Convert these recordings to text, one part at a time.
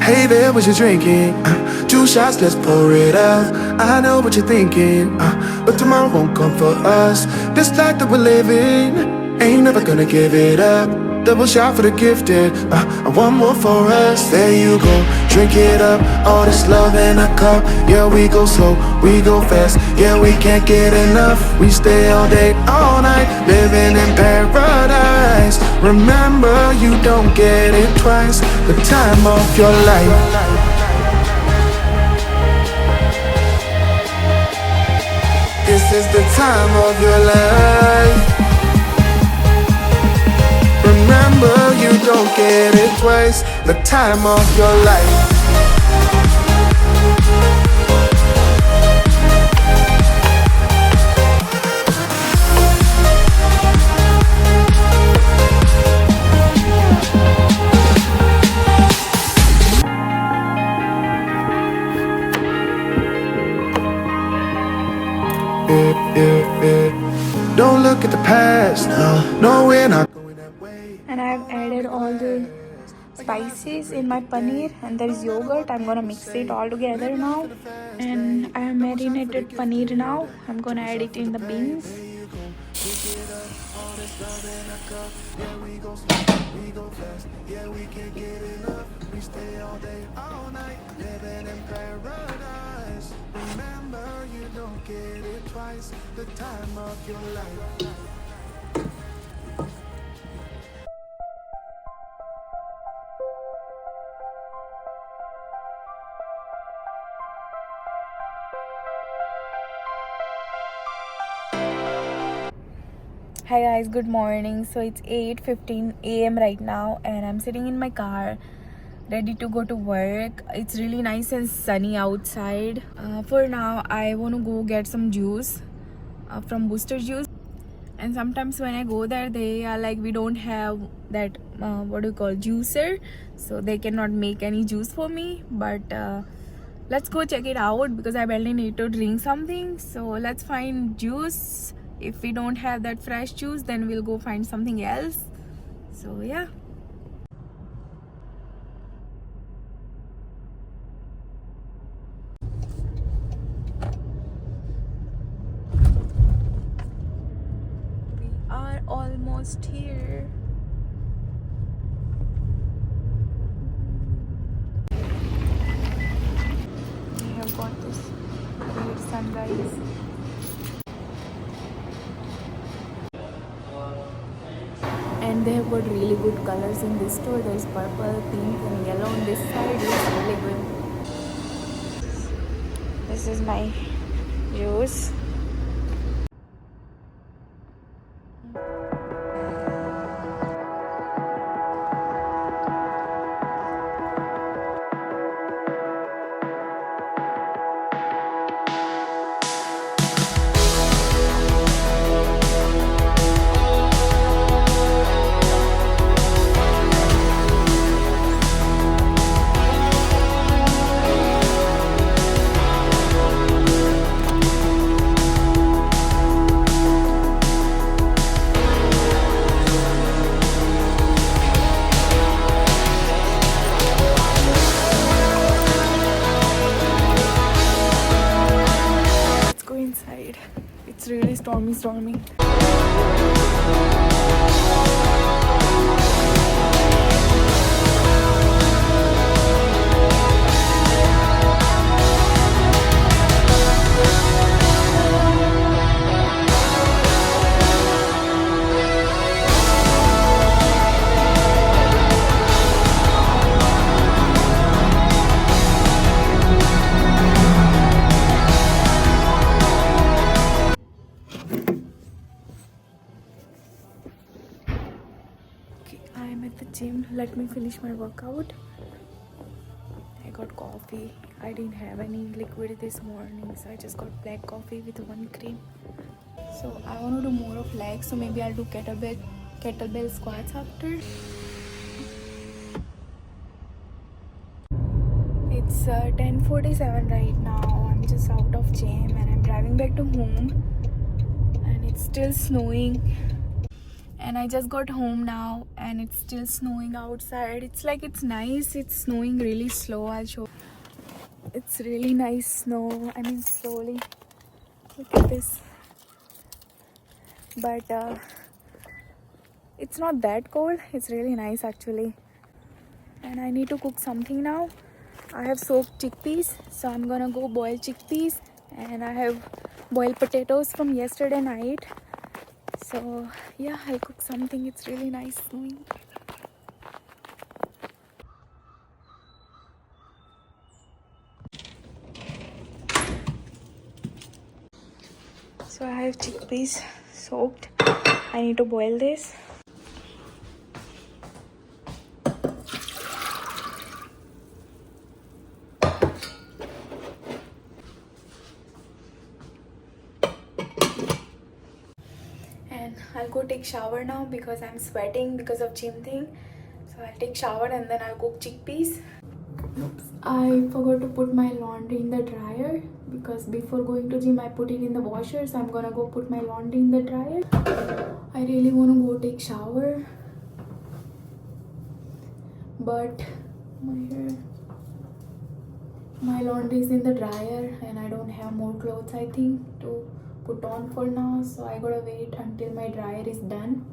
Hey there, what you drinking? 2 shots, let's pour it out. I know what you're thinking, but tomorrow won't come for us. This life that we're living, ain't never gonna give it up. Double shot for the gifted, one more for us. There you go, drink it up. All this love in a cup. Yeah, we go slow, we go fast. Yeah, we can't get enough. We stay all day, all night, living in paradise. Remember, you don't get it twice. The time of your life. This is the time of your life. Remember, you don't get it twice. The time of your life. Don't look at the past, no, we're not going that way. And I've added all the spices in my paneer, and there is yogurt. I'm gonna mix it all together now, and I have marinated paneer now. I'm gonna add it in the beans. Remember, you don't get it twice. The time of your life. Hi guys, good morning. So it's 8:15 a.m. right now, and I'm sitting in my car ready to go to work. It's really nice and sunny outside. For now, I want to go get some juice from Booster Juice. And sometimes when I go there, they are like, we don't have that juicer, so they cannot make any juice for me. But let's go check it out because I badly need to drink something. So let's find juice. If we don't have that fresh juice, then we'll go find something else. So yeah. We are almost here. We have got this great sunrise. And they have got really good colors in this store. There's purple, pink and yellow on this side. It's really good. This is my juice. Inside, it's really stormy. I'm at the gym. Let me finish my workout. I got coffee. I didn't have any liquid this morning, so I just got black coffee with 1 cream. So I want to do more of legs, so maybe I'll do kettlebell squats after. It's 10:47 right now. I'm just out of gym and I'm driving back to home, and it's still snowing. and I just got home now and it's still snowing outside. It's like it's nice. It's snowing really slow. I'll show. It's really nice snow. I mean slowly. Look at this. But it's not that cold. It's really nice actually. And I need to cook something now. I have soaked chickpeas, so I'm gonna go boil chickpeas, and I have boiled potatoes from yesterday night. So yeah, I'll cook something. It's really nice snowing. So I have chickpeas soaked. I need to boil this. And I'll go take shower now because I'm sweating because of gym thing. So I'll take shower and then I'll cook chickpeas. Oops. I forgot to put my laundry in the dryer because before going to gym I put it in the washer. So I'm gonna go put my laundry in the dryer. I really want to go take shower, but my laundry is in the dryer and I don't have more clothes I think to put on for now, so I gotta wait until my dryer is done.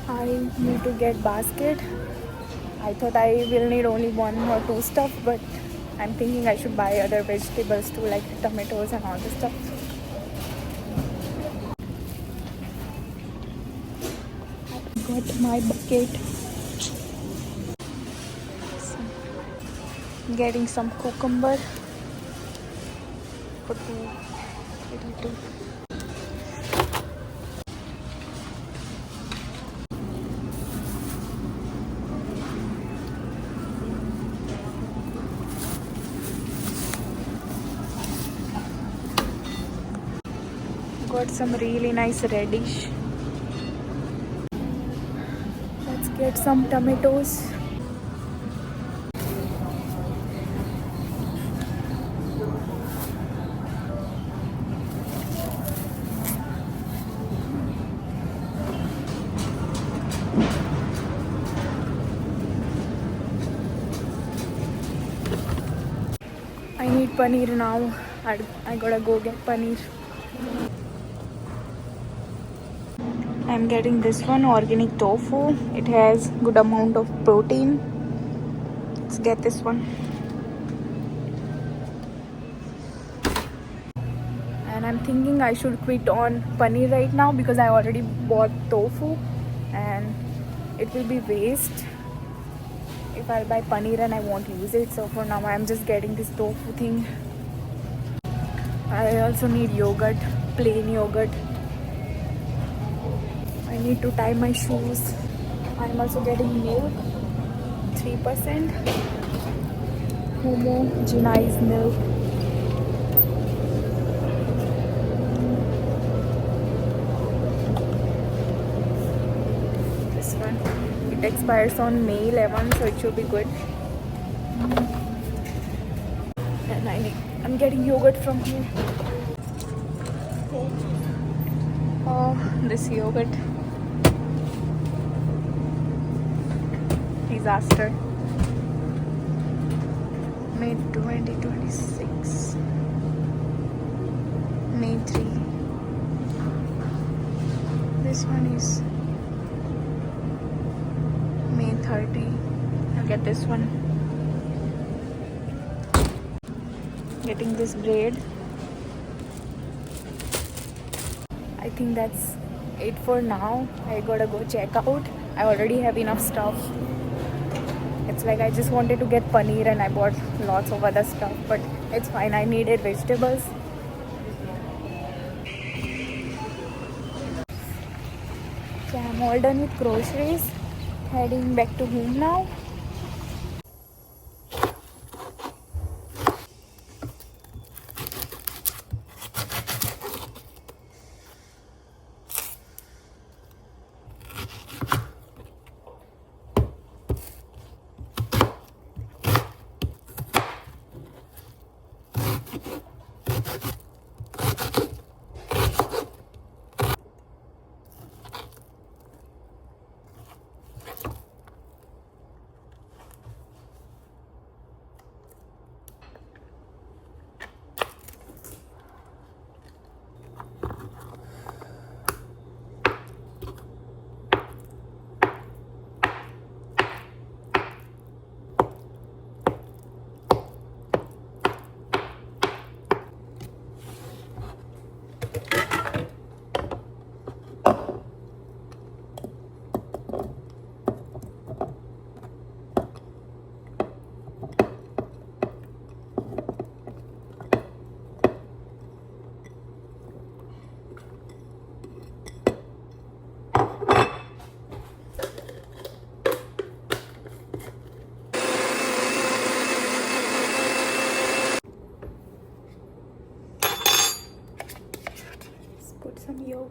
I need to get basket. I thought I will need only one or two stuff, but I'm thinking I should buy other vegetables too, like tomatoes and all the stuff. I got my bucket. So, getting some cucumber for two. Got some really nice radish. Let's get some tomatoes. I need paneer now. I gotta go get paneer. I'm getting this one, organic tofu. It has good amount of protein. Let's get this one. And I'm thinking I should quit on paneer right now because I already bought tofu and it will be waste if I'll buy paneer and I won't use it. So for now I'm just getting this tofu thing. I also need yogurt, plain yogurt. I need to tie my shoes. I'm also getting milk, 3%. Homogenized milk. This one. It expires on May 11, so it should be good. And I'm getting yogurt from here. Oh, this yogurt. Disaster. May 2026. May 3. This one is May 30. I'll get this one. Getting this braid. I think that's it for now. I gotta go check out. I already have enough stuff. It's like I just wanted to get paneer and I bought lots of other stuff, but it's fine. I needed vegetables. So I'm all done with groceries. Heading back to home now.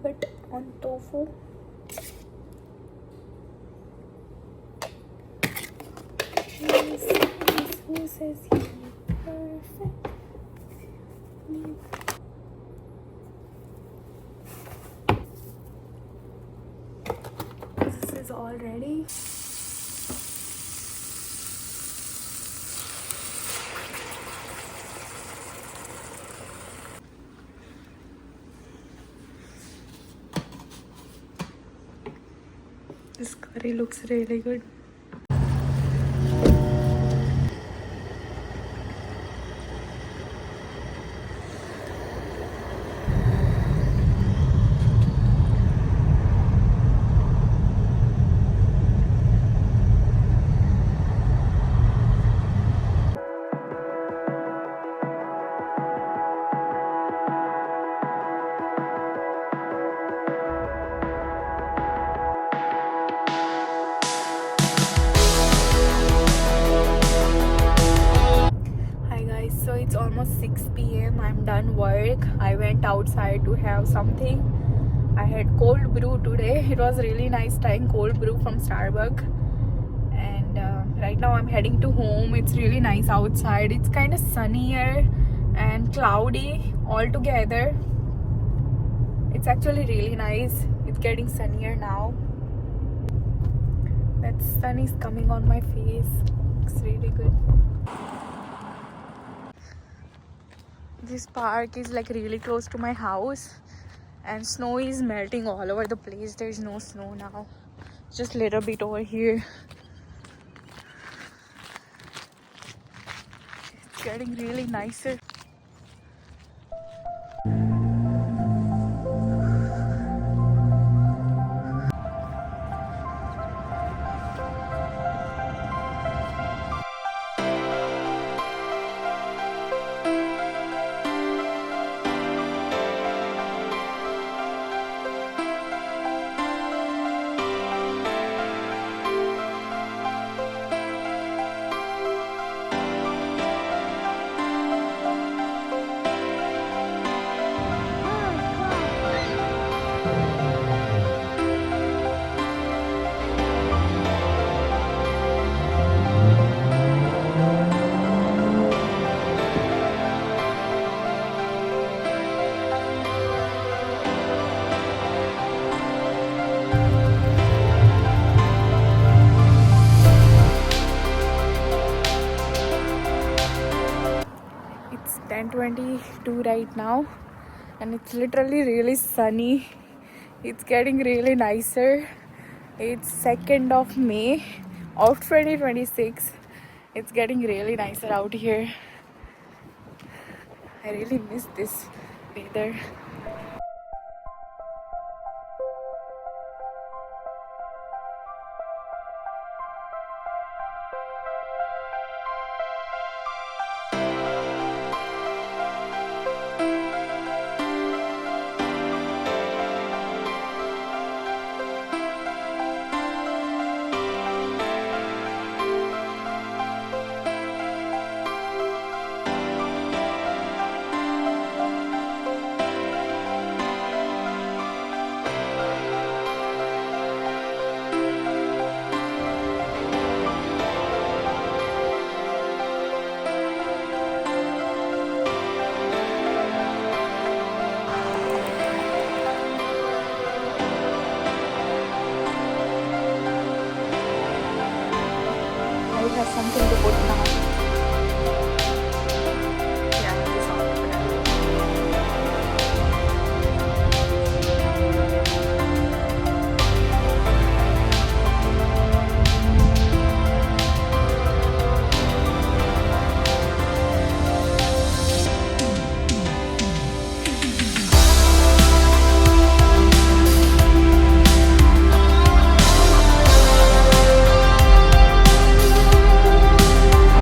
rub it on tofu. Yes, this is perfect. This is all ready. This curry looks really good. Hi guys, so it's almost 6 p.m. I'm done work. I went outside to have something. I had cold brew today. It was really nice trying cold brew from Starbucks. And right now I'm heading to home. It's really nice outside. It's kind of sunnier and cloudy all together. It's actually really nice. It's getting sunnier now. That sun is coming on my face. Looks really good. This park is like really close to my house, and snow is melting all over the place. There's no snow now, just a little bit over here. It's getting really nicer. It's 10:22 right now, and it's literally really sunny. It's getting really nicer. It's 2nd of May of 2026. It's getting really nicer out here. I really miss this weather.